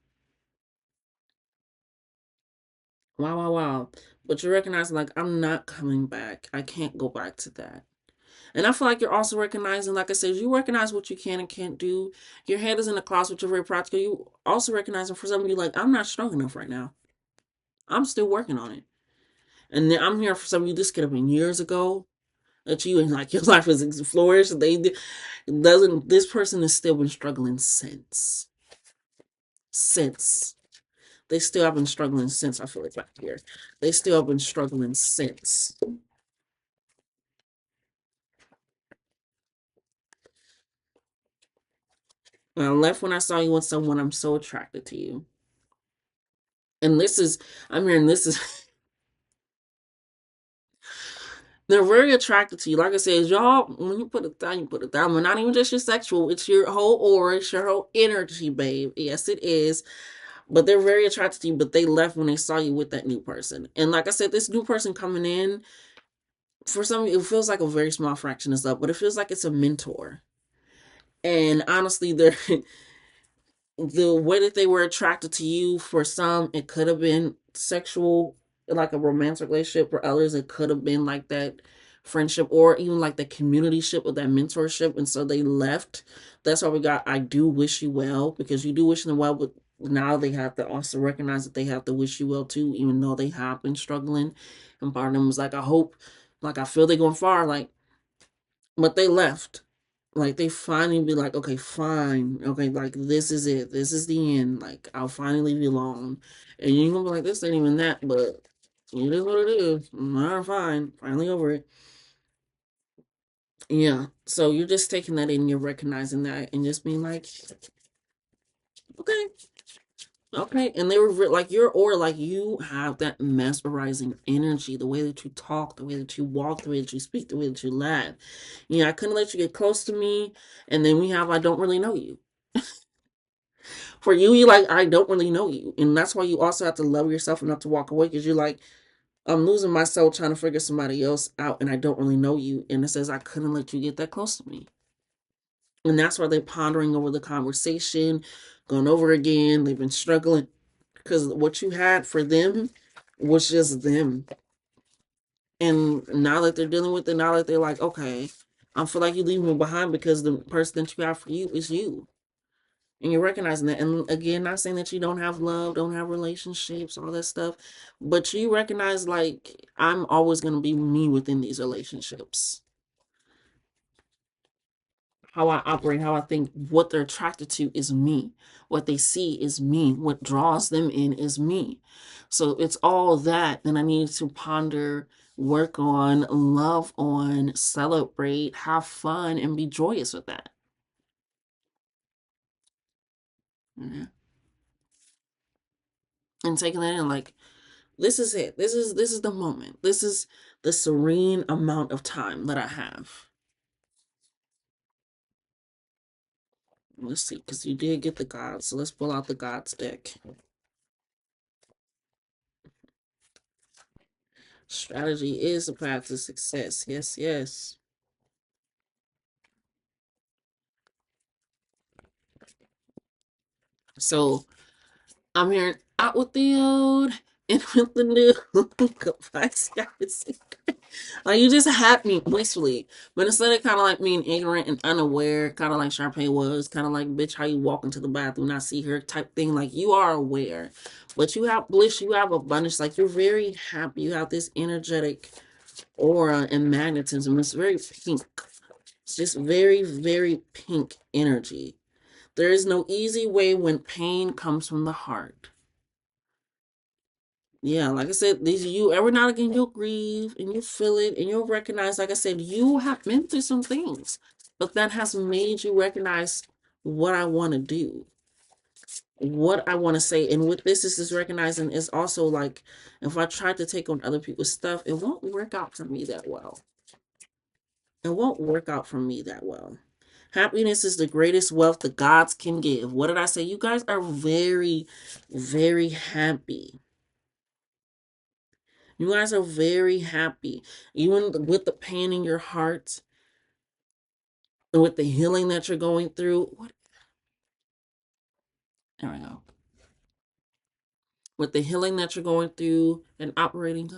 Wow, wow, wow. But you're recognizing, like, I'm not coming back. I can't go back to that. And I feel like you're also recognizing, like I said, you recognize what you can and can't do. Your head is in the closet, you're very practical. You also recognizing for some of you, like, I'm not strong enough right now. I'm still working on it. And then I'm here for some of you, this could have been years ago that you and like your life has flourished. This person has still been struggling since. Since. They still have been struggling since. I feel like back here. They still have been struggling since. When I left when I saw you with someone, I'm so attracted to you. And I'm hearing this is, they're very attracted to you. Like I said, y'all, when you put it down, you put it down. But not even just your sexual, it's your whole aura, it's your whole energy, babe. Yes, it is. but they're very attracted to you, but they left when they saw you with that new person. And like I said, this new person coming in, for some, it feels like a very small fraction is up, but it feels like it's a mentor. And honestly, they're the way that they were attracted to you, for some it could have been sexual, like a romantic relationship. For others it could have been like that friendship, or even like the community ship or that mentorship, and so they left. That's why we got I do wish you well, because you do wish them well, but now they have to also recognize that they have to wish you well too, even though they have been struggling. And part of them was like, I hope, like I feel they're going far, like, but they left. Like they finally be like, okay, fine, okay, like this is it, this is the end. Like I'll finally leave you alone, and you're gonna be like, this ain't even that, but it is what it is. All right, fine, finally over it. Yeah. So you're just taking that in, you're recognizing that, and just being like, okay, okay. And they were like your aura, like you have that mesmerizing energy, the way that you talk, the way that you walk, the way that you speak, the way that you laugh. Yeah, I couldn't let you get close to me. And then we have I don't really know you. For you, you like, I don't really know you. And that's why you also have to love yourself enough to walk away, because you're like, I'm losing myself trying to figure somebody else out and I don't really know you. And it says, I couldn't let you get that close to me. And that's why they're pondering over the conversation, going over again. They've been struggling because what you had for them was just them. And now that they're dealing with it, now that they're like, okay, I feel like you leave me behind because the person that you have for you is you. And you're recognizing that. And again, not saying that you don't have love, don't have relationships, all that stuff, but you recognize, like, I'm always going to be me within these relationships. How I operate, how I think, what they're attracted to is me. What they see is me. What draws them in is me. So it's all that. Then I need to ponder, work on, love on, celebrate, have fun, and be joyous with that. Mhm. And taking that in, like, this is it. This is the moment. This is the serene amount of time that I have. Let's see, because you did get the gods, so let's pull out the gods deck. Strategy is a path to success. Yes, yes. So I'm hearing out with the old, in with the new. Goodbye, skies. Like you just had me wastefully. But instead of kind of like being ignorant and unaware, kind of like Sharpay was, kind of like, bitch, how you walk into the bathroom and I see her type thing. Like you are aware. But you have bliss, you have abundance. Like you're very happy. You have this energetic aura and magnetism. It's very pink. It's just very, very pink energy. There is no easy way when pain comes from the heart. Yeah, like I said, these you every now and again you'll grieve and you feel it and you'll recognize, like I said, you have been through some things, but that has made you recognize what I want to do, what I want to say. And with this is recognizing is also like, if I try to take on other people's stuff, it won't work out for me that well. It won't work out for me that well. Happiness is the greatest wealth the gods can give. What did I say? You guys are very, very happy. You guys are very happy. Even with the pain in your heart and with the healing that you're going through. What? There we go. With the healing that you're going through and operating.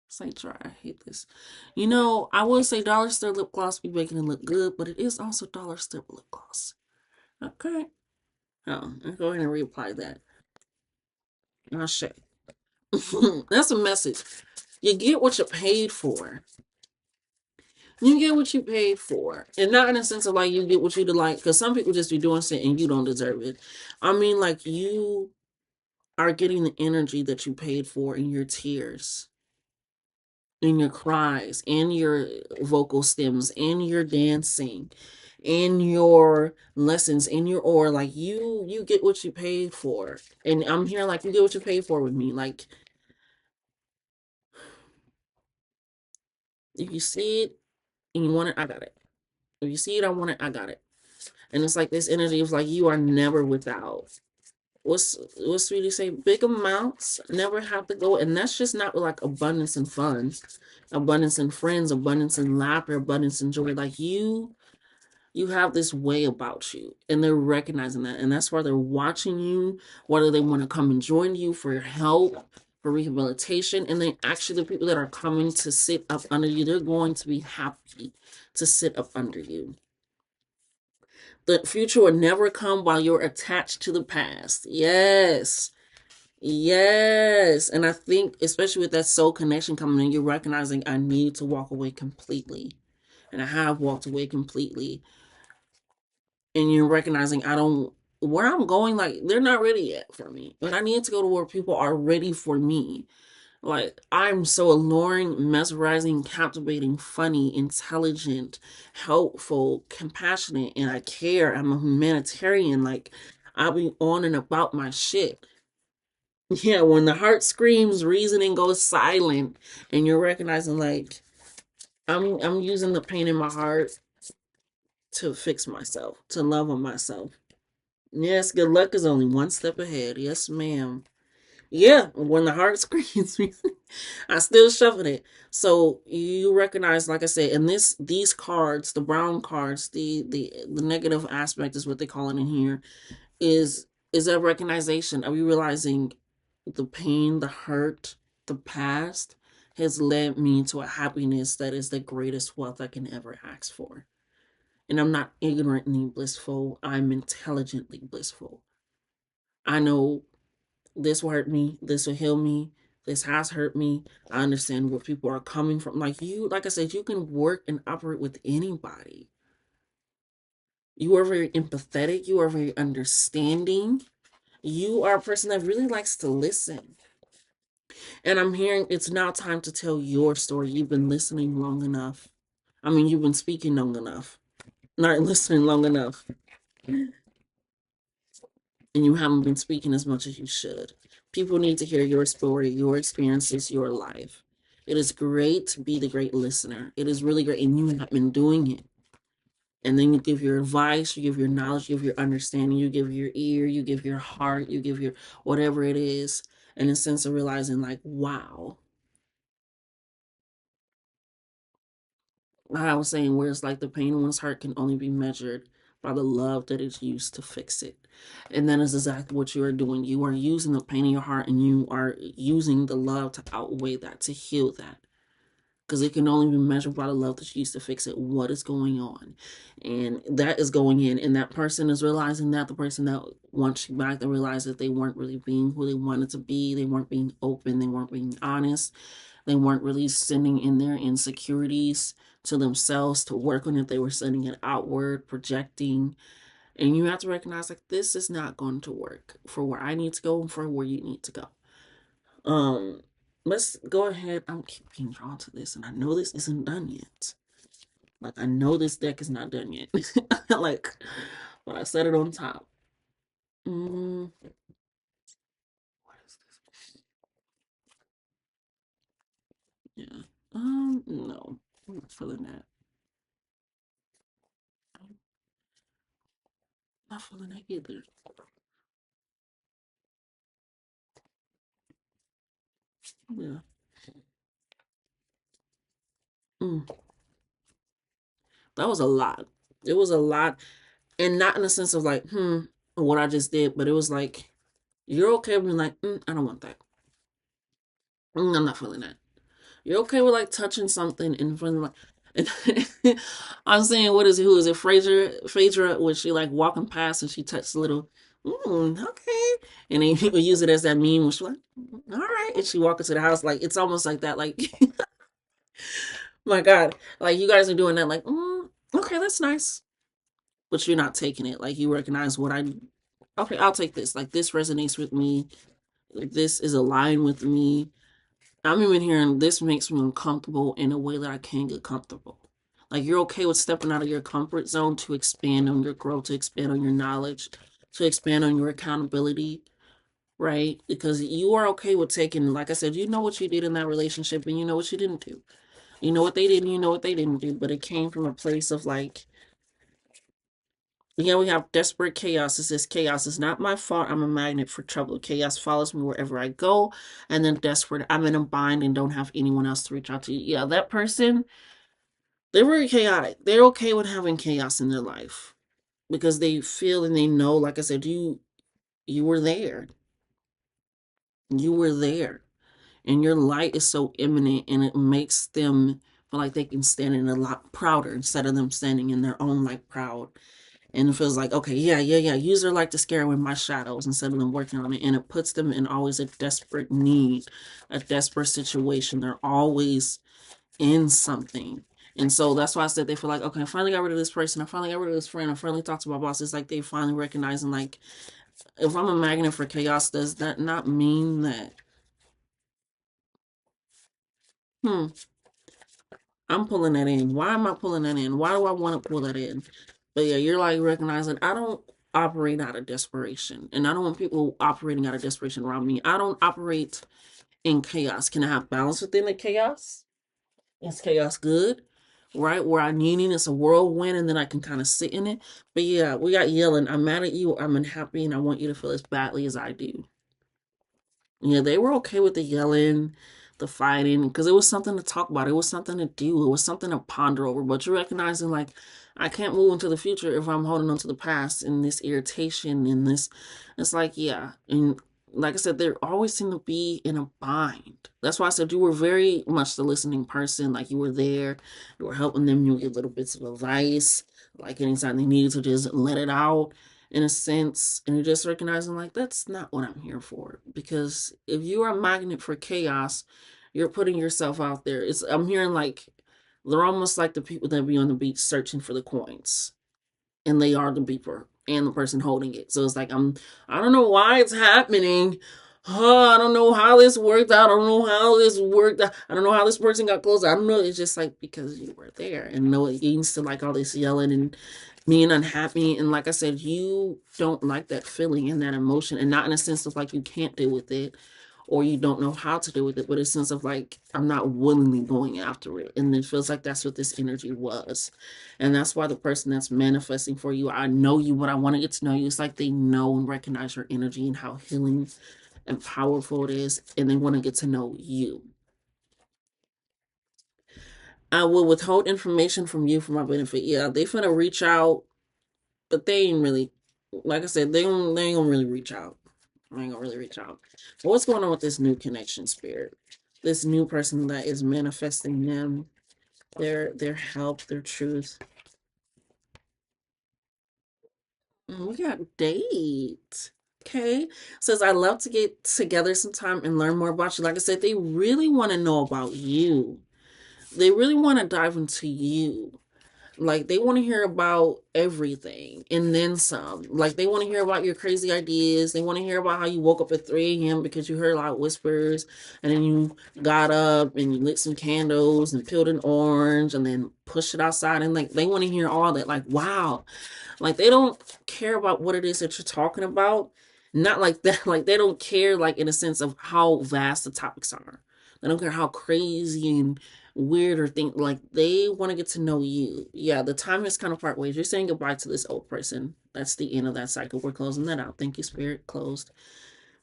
It's like dry. I hate this. You know, I would say Dollar Store lip gloss be making it look good, but it is also Dollar Store lip gloss. Okay. Oh, I'll go ahead and reapply that. I'll show you. That's a message. You get what you paid for. You get what you paid for. And not in a sense of like you get what you like, because some people just be doing shit and you don't deserve it. I mean, like you are getting the energy that you paid for in your tears, in your cries, in your vocal stems, in your dancing, in your lessons, in your or like you get what you paid for. And I'm here like you get what you paid for with me. Like if you see it and you want it, I got it. If you see it, I want it, I got it. And it's like this energy of like you are never without. what's Sweetie say? Big amounts never have to go, and that's just not like abundance in funds, abundance in friends, abundance in laughter, abundance in joy. Like you have this way about you, and they're recognizing that, and that's why they're watching you, whether they want to come and join you for help, for rehabilitation. And then actually the people that are coming to sit up under you, they're going to be happy to sit up under you. The future will never come while you're attached to the past. Yes. Yes. And I think, especially with that soul connection coming in, you're recognizing I need to walk away completely. And I have walked away completely. And you're recognizing I don't, where I'm going, like, they're not ready yet for me. But I need to go to where people are ready for me. Like, I'm so alluring, mesmerizing, captivating, funny, intelligent, helpful, compassionate, and I care. I'm a humanitarian. Like, I'll be on and about my shit. Yeah, when the heart screams, reasoning goes silent, and you're recognizing, like, I'm using the pain in my heart to fix myself, to love on myself. Yes, good luck is only one step ahead. Yes, ma'am. Yeah, when the heart screams, I still shuffle it. So you recognize, like I said, and these cards, the brown cards, the negative aspect is what they call it in here, is a recognition of you realizing the pain, the hurt, the past has led me to a happiness that is the greatest wealth I can ever ask for. And I'm not ignorantly blissful, I'm intelligently blissful. I know this will hurt me, this will heal me, this has hurt me. I understand where people are coming from. Like you, like I said, you can work and operate with anybody. You are very empathetic, you are very understanding. You are a person that really likes to listen. And I'm hearing it's now time to tell your story. You've been listening long enough. I mean, you've been speaking long enough, not listening long enough. And you haven't been speaking as much as you should. People need to hear your story, your experiences, your life. It is great to be the great listener. It is really great, and you have been doing it. And then you give your advice, you give your knowledge, you give your understanding, you give your ear, you give your heart, you give your whatever it is, and a sense of realizing, like, wow. I was saying, where it's like the pain in one's heart can only be measured by the love that is used to fix it. And that is exactly what you are doing. You are using the pain in your heart and you are using the love to outweigh that, to heal that. Because it can only be measured by the love that you used to fix it. What is going on? And that is going in. And that person is realizing that. The person that wants you back, they realize that they weren't really being who they wanted to be. They weren't being open. They weren't being honest. They weren't really sending in their insecurities to themselves to work on it. They were sending it outward, projecting. And you have to recognize, like, this is not going to work for where I need to go and for where you need to go. Um, let's go ahead. I'm keep being drawn to this, and I know this isn't done yet. Like, I know this deck is not done yet. Like, but I set it on top. What is this? Yeah. No. I'm not feeling that. I'm not feeling that either. Yeah. Mm, that was a lot. It was a lot. And not in the sense of like, what I just did, but it was like, you're okay with being like, I don't want that. I'm not feeling that. You're okay with like touching something in front of like, and I'm saying, what is it? Who is it? Phaedra, was she like walking past and she touched a little, okay. And then people use it as that meme, which like, all right. And she walked into the house, like, it's almost like that, like, my God, like you guys are doing that, like, okay, that's nice. But you're not taking it. Like you recognize what okay, I'll take this. Like this resonates with me. Like this is aligned with me. I'm even hearing this makes me uncomfortable in a way that I can't get comfortable. Like you're okay with stepping out of your comfort zone to expand on your growth, to expand on your knowledge, to expand on your accountability, right? Because you are okay with taking, like I said, you know what you did in that relationship and you know what you didn't do. You know what they did and you know what they didn't do, but it came from a place of like, Yeah, we have desperate chaos. It says chaos is not my fault. I'm a magnet for trouble. Chaos follows me wherever I go. And then desperate, I'm in a bind and don't have anyone else to reach out to. Yeah, that person, they're very chaotic. They're okay with having chaos in their life because they feel and they know, like I said, you were there. You were there. And your light is so imminent and it makes them feel like they can stand in a lot prouder instead of them standing in their own light proud. And it feels like, okay, yeah. Use their light to scare away my shadows instead of them working on it. And it puts them in always a desperate need, a desperate situation. They're always in something. And so that's why I said they feel like, okay, I finally got rid of this person. I finally got rid of this friend. I finally talked to my boss. It's like they finally recognizing, like, if I'm a magnet for chaos, does that not mean that, hmm, I'm pulling that in. Why am I pulling that in? Why do I want to pull that in? But yeah, you're like recognizing I don't operate out of desperation. And I don't want people operating out of desperation around me. I don't operate in chaos. Can I have balance within the chaos? Is chaos good? Right? Where I needing it's a whirlwind and then I can kind of sit in it. But yeah, we got yelling. I'm mad at you. I'm unhappy and I want you to feel as badly as I do. Yeah, they were okay with the yelling, the fighting, because it was something to talk about. It was something to do. It was something to ponder over. But you're recognizing, like, I can't move into the future if I'm holding on to the past and this irritation and this. It's like, yeah. And like I said, they always seem to be in a bind. That's why I said you were very much the listening person. Like, you were there. You were helping them. You would give little bits of advice. Like, anytime they needed to just let it out in a sense, and you're just recognizing like that's not what I'm here for. Because if you are a magnet for chaos, you're putting yourself out there. It's I'm hearing like they're almost like the people that be on the beach searching for the coins, and they are the beeper and the person holding it. So it's like I don't know why it's happening. I don't know how this worked out. I don't know how this worked out. I don't know how this person got close. I don't know. It's just like because you were there and no it used to like all this yelling and being unhappy. And like I said, you don't like that feeling and that emotion, and not in a sense of like you can't deal with it or you don't know how to deal with it, but a sense of like I'm not willingly going after it. And it feels like that's what this energy was. And that's why the person that's manifesting for you, I know you, but I want to get to know you. It's like they know and recognize your energy and how healing and powerful it is, and they want to get to know you. I will withhold information from you for my benefit. Yeah, they finna reach out, but they ain't really, like I said, they ain't gonna really reach out. They ain't gonna really reach out. But what's going on with this new connection spirit? This new person that is manifesting them, their help, their truth. We got date. Okay. Says I love to get together sometime and learn more about you. Like I said, they really want to know about you. They really want to dive into you. Like they want to hear about everything and then some. Like they want to hear about your crazy ideas. They want to hear about how you woke up at 3 a.m. because you heard loud whispers and then you got up and you lit some candles and peeled an orange and then pushed it outside. And like they want to hear all that. Like, wow. Like they don't care about what it is that you're talking about. Not like that. Like they don't care like in a sense of how vast the topics are. They don't care how crazy and weird or think like they want to get to know you. Yeah, the time has kind of part ways. You're saying goodbye to this old person. That's the end of that cycle. We're closing that out. Thank you, Spirit. Closed.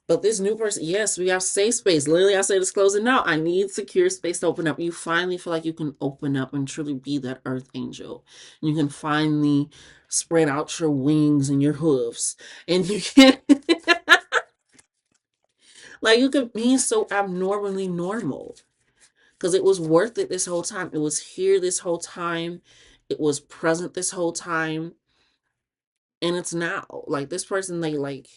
But this new person, yes, we have safe space. Literally, I said it's closing now. I need secure space to open up. You finally feel like you can open up and truly be that earth angel. You can finally spread out your wings and your hooves. And you can, like, you can be so abnormally normal. Because it was worth it this whole time. It was here this whole time. It was present this whole time. And it's now. Like, this person, they, like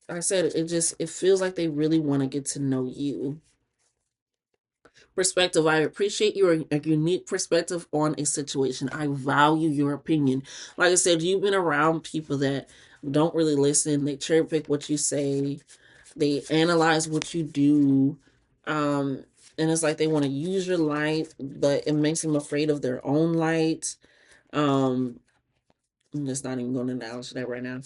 I said, it feels like they really want to get to know you. Perspective. I appreciate your a unique perspective on a situation. I value your opinion. Like I said, you've been around people that don't really listen. They cherry pick what you say. They analyze what you do. And it's like they want to use your light, but it makes them afraid of their own light. Um, I'm just not even going to acknowledge that right now.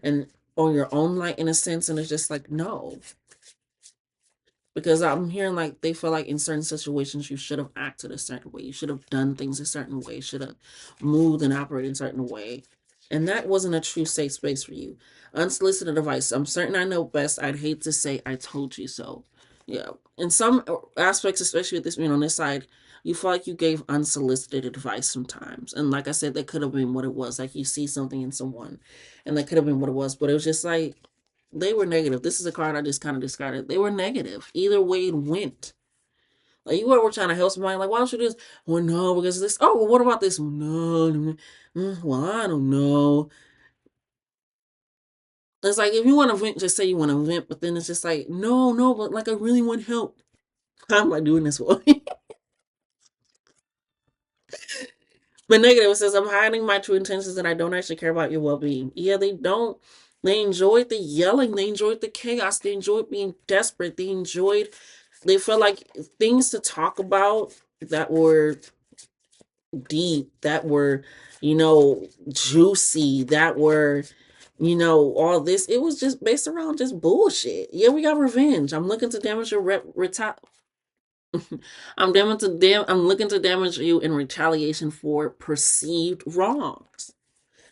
And or your own light in a sense, and it's just like no. Because I'm hearing like they feel like in certain situations you should have acted a certain way. You should have done things a certain way. Should have moved and operated in a certain way. And that wasn't a true safe space for you. Unsolicited advice. I'm certain I know best. I'd hate to say I told you so. Yeah. In some aspects, especially with this being on this side, you feel like you gave unsolicited advice sometimes. And like I said, that could have been what it was. Like you see something in someone, and that could have been what it was. But it was just like they were negative. This is a card I just kind of discarded. They were negative. Either way it went. Like you were trying to help somebody, like, why don't you do this? Well, no, because this. Oh, well, what about this? No, no, no. Well, I don't know. It's like if you want to vent, just say you want to vent, but then it's just like, no, no, but like I really want help. How am I doing this for? But negative, it says I'm hiding my true intentions and I don't actually care about your well being. Yeah, they don't. They enjoyed the yelling, they enjoyed the chaos, they enjoyed being desperate, they felt like things to talk about that were deep, that were, juicy, that were, all this. It was just based around just bullshit. Yeah, we got revenge. I'm looking to damage your I'm looking to damage you in retaliation for perceived wrongs.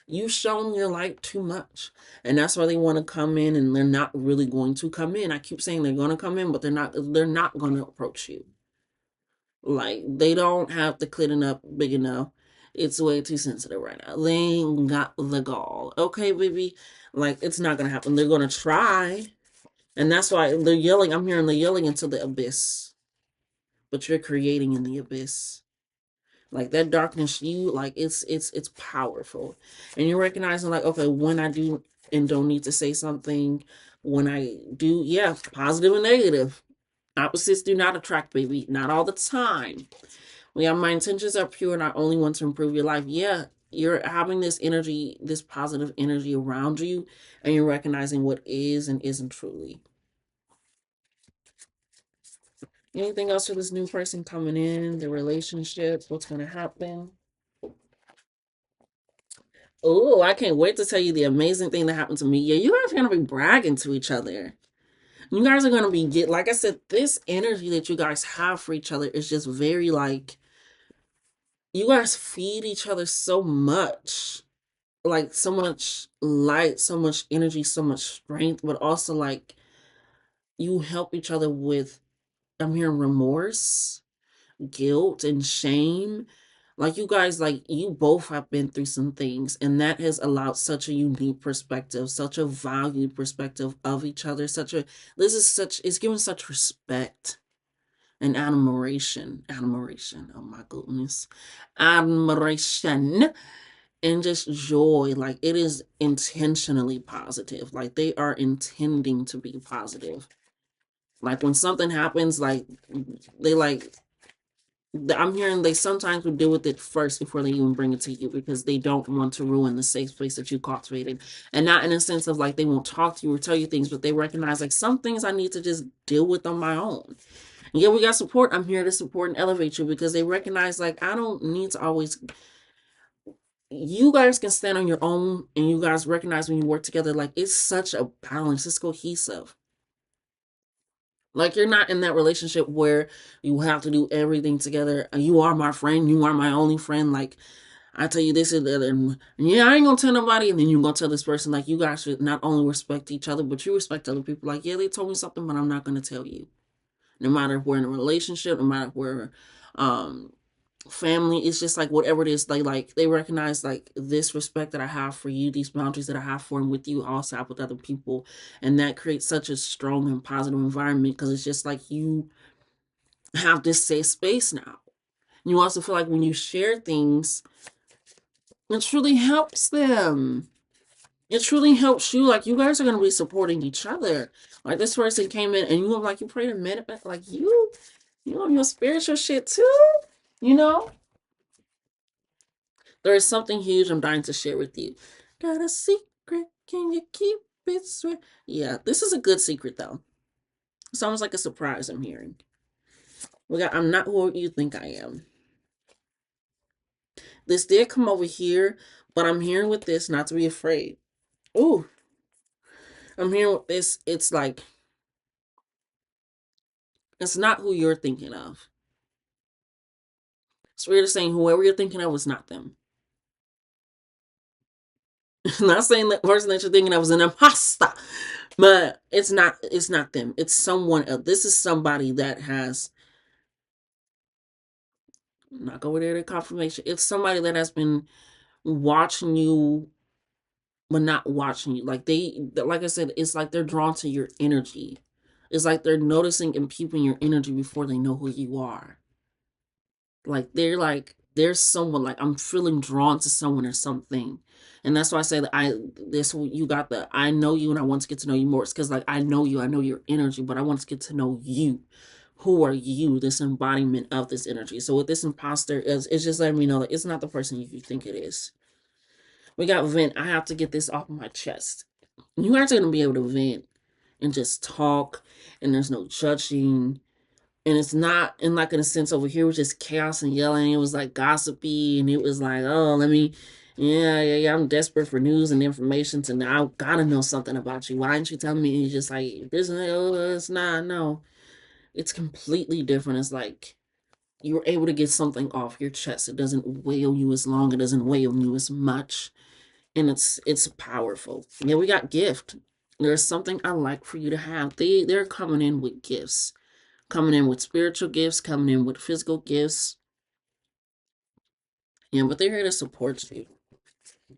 You've shown your light too much. And that's why they want to come in, and they're not really going to come in. I keep saying they're going to come in, but they're not going to approach you. Like they don't have the clit up big enough. It's way too sensitive right now. They ain't got the gall. Okay, baby. Like it's not gonna happen. They're gonna try. And that's why they're yelling. I'm hearing they're yelling into the abyss. But you're creating in the abyss. Like that darkness, it's powerful. And you're recognizing like, okay, when I do and don't need to say something, when I do, yeah, positive and negative. Opposites do not attract, baby. Not all the time. Yeah, my intentions are pure and I only want to improve your life. Yeah, you're having this energy, this positive energy around you, and you're recognizing what is and isn't truly. Anything else for this new person coming in, the relationship, what's going to happen? Oh, I can't wait to tell you the amazing thing that happened to me. Yeah, you guys are going to be bragging to each other. You guys are going to like I said, this energy that you guys have for each other is just very like, you guys feed each other so much. Like so much light, so much energy, so much strength, but also like you help each other with, I'm hearing remorse, guilt, and shame. Like you guys, like you both have been through some things, and that has allowed such a unique perspective, such a valued perspective of each other. It's given such respect and admiration. Oh my goodness, admiration and just joy. Like it is intentionally positive. Like they are intending to be positive. Like when something happens, like they like I'm hearing they sometimes will deal with it first before they even bring it to you because they don't want to ruin the safe space that you cultivated. And not in a sense of like they won't talk to you or tell you things, but they recognize like some things I need to just deal with on my own. And yeah, we got support. I'm here to support and elevate you because they recognize like I don't need to always, you guys can stand on your own and you guys recognize when you work together, like it's such a balance, it's cohesive. Like you're not in that relationship where you have to do everything together. You are my friend, you are my only friend. Like I tell you this and the other, and yeah, I ain't gonna tell nobody, and then you're gonna tell this person. Like you guys should not only respect each other, but you respect other people. Like, yeah, they told me something, but I'm not gonna tell you. No matter if we're in a relationship, no matter if we're um family, it's just like whatever it is, they recognize like this respect that I have for you, these boundaries that I have for and with you, also have with other people, and that creates such a strong and positive environment because it's just like you have this safe space now. You also feel like when you share things, it truly helps them. It truly helps you. Like you guys are gonna be supporting each other. Like this person came in and you were like, you prayed a minute back, like you on your spiritual shit too, you know. There is something huge I'm dying to share with you. Got a secret? Can you keep it sweet? Yeah, this is a good secret though. It's almost like a surprise I'm hearing. I'm not who you think I am. This did come over here, but I'm hearing with this not to be afraid. Ooh, I'm hearing with this. It's like it's not who you're thinking of. Spirit is saying whoever you're thinking of was not them. Not saying that person that you're thinking of is an imposter, but it's not. It's not them. It's someone else. This is somebody that has. I'm not going there to confirmation. It's somebody that has been watching you, but not watching you. Like like I said, it's like they're drawn to your energy. It's like they're noticing and peeping your energy before they know who you are. Like there's someone, like I'm feeling drawn to someone or something. And that's why I say that you got the I know you and I want to get to know you more. It's because like I know you, I know your energy, but I want to get to know you. Who are you? This embodiment of this energy. So with this imposter is, it's just letting me know that it's not the person you think it is. We got vent. I have to get this off my chest. You guys are gonna be able to vent and just talk, and there's no judging, and it's not in like in a sense over here was just chaos and yelling. It was like gossipy, and it was like, oh, let me, yeah. I'm desperate for news and information to now. I gotta know something about you. Why didn't you tell me? And it's just like this. It's not. No, it's completely different. It's like you're able to get something off your chest. It doesn't weigh on you as long. It doesn't weigh on you as much, and it's powerful. Yeah, we got gift. There's something I like for you to have. They're coming in with gifts, coming in with spiritual gifts, coming in with physical gifts. Yeah, but they're here to support you.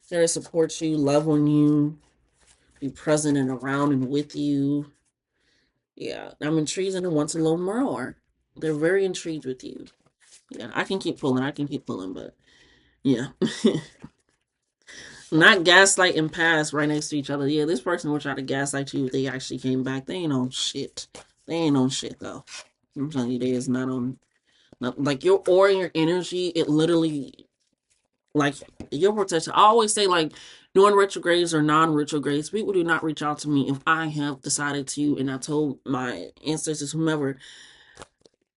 They're to support you, love on you, be present and around and with you. Yeah, I'm intrigued and want to learn more. They're very intrigued with you. Yeah, I can keep pulling. I can keep pulling, but yeah. Not gaslight and pass right next to each other. Yeah, this person will try to gaslight you if they actually came back. They ain't on shit. They ain't on shit though. I'm telling you, they is not on. Not, like your aura, your energy, it literally like your protection. I always say like during retrogrades or non-retrogrades, people do not reach out to me if I have decided to, and I told my ancestors, whomever,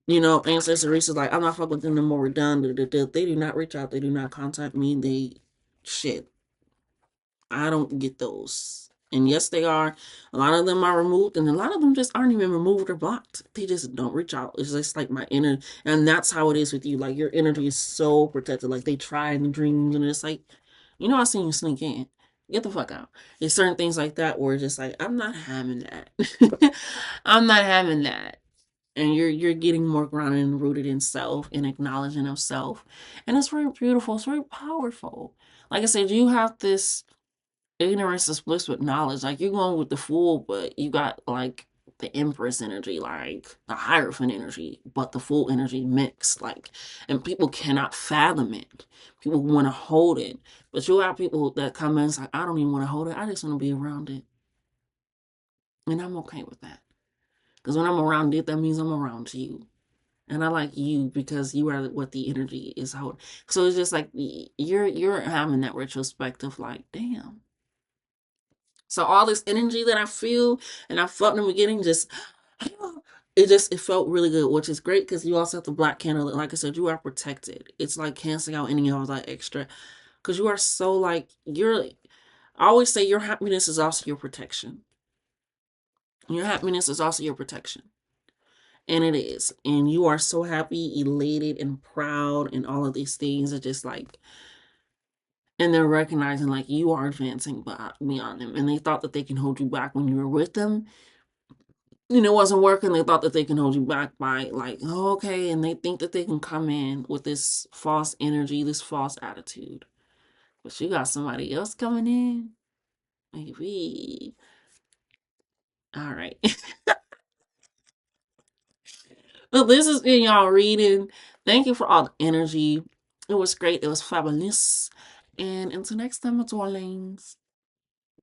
ancestor Reese is like, I'm not fucking with them no more. We're done. They do not reach out. They do not contact me. They shit. I don't get those. And yes, they are. A lot of them are removed, and a lot of them just aren't even removed or blocked. They just don't reach out. It's just like my inner, and that's how it is with you. Like your energy is so protected. Like they try in the dreams, and it's like, I seen you sneak in. Get the fuck out. There's certain things like that where it's just like, I'm not having that. I'm not having that. And you're getting more grounded and rooted in self and acknowledging of self. And it's very beautiful. It's very powerful. Like I said, you have this ignorance is bliss with knowledge. Like you're going with the fool, but you got like the empress energy, like the hierophant energy, but the full energy mixed. Like, and people cannot fathom it. People want to hold it, but you have people that come in. It's like, I don't even want to hold it. I just want to be around it, and I'm okay with that. Because when I'm around it, that means I'm around you. And I like you because you are what the energy is holding. So it's just like you're having that retrospective, like, damn. So all this energy that I feel and I felt in the beginning, it felt really good, which is great because you also have the black candle. Like I said, you are protected. It's like canceling out any of that extra because you are so like you're. I always say your happiness is also your protection. Your happiness is also your protection. And it is. And you are so happy, elated, and proud, and all of these things are just like, and they're recognizing like you are advancing beyond them. And they thought that they can hold you back when you were with them. And it wasn't working. They thought that they can hold you back by like, oh, okay. And they think that they can come in with this false energy, this false attitude. But you got somebody else coming in. Maybe. All right. Well, this has been y'all reading. Thank you for all the energy. It was great. It was fabulous. And until next time, my darlings.